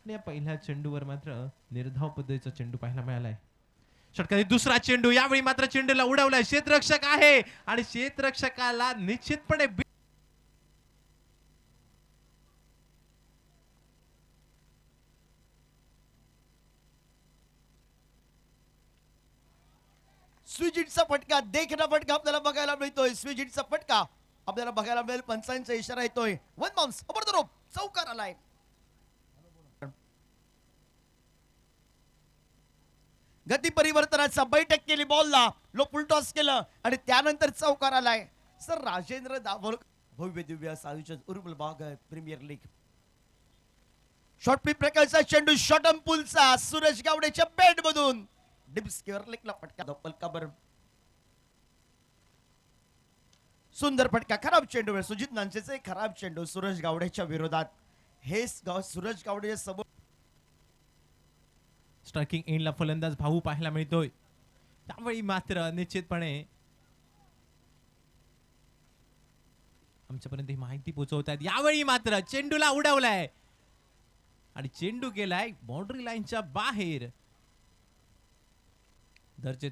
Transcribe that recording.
आणि या पहिल्या चेंडूवर मात्र निर्धाव पद्धतीचा चेंडू पाहायला मिळालाय. षटकातील दुसरा चेंडू, यावेळी मात्र चेंडूला उडवलाय. क्षेत्ररक्षक आहे आणि क्षेत्ररक्षकाला निश्चितपणे स्विजिटचा फटका, देखना फटका आपल्याला बघायला मिळतोय. स्विजिटचा फटका आपल्याला बघायला मिळेल. पंचांचा इशारा येतोय. One bounce over the rope, चौकार आलाय. गती परिवर्तनाचा बैठक केली, बॉलला लो फुल टॉस केलं आणि त्यानंतर चौकार आलाय. सर राजेंद्र दाभोलकर भव्य दिव्य असं आयोजन उर्बल बाग प्रीमियर लीग. शॉर्ट फ्लिप प्रकारचा चेंडू शॉर्ट पुलचा सूरज गावडेच्या बॅट मधून डीप स्क्वेअर लेगला फटका पलकावर. सुंदर फटका, खराब चेंडू. सुजित नांचेचा एक खराब चेंडू सूरज गावडेच्या विरोधात. हे सूरज गावडे समोर स्ट्रायकिंग एंडला फलंदाज भाऊ पाहायला मिळतोय. त्यावेळी मात्र निश्चितपणे आमच्यापर्यंत ही माहिती पोहोचवतात. यावेळी मात्र चेंडूला उडवलाय आणि चेंडू गेलाय बाउंड्री लाईनच्या बाहेर. दर्जेदार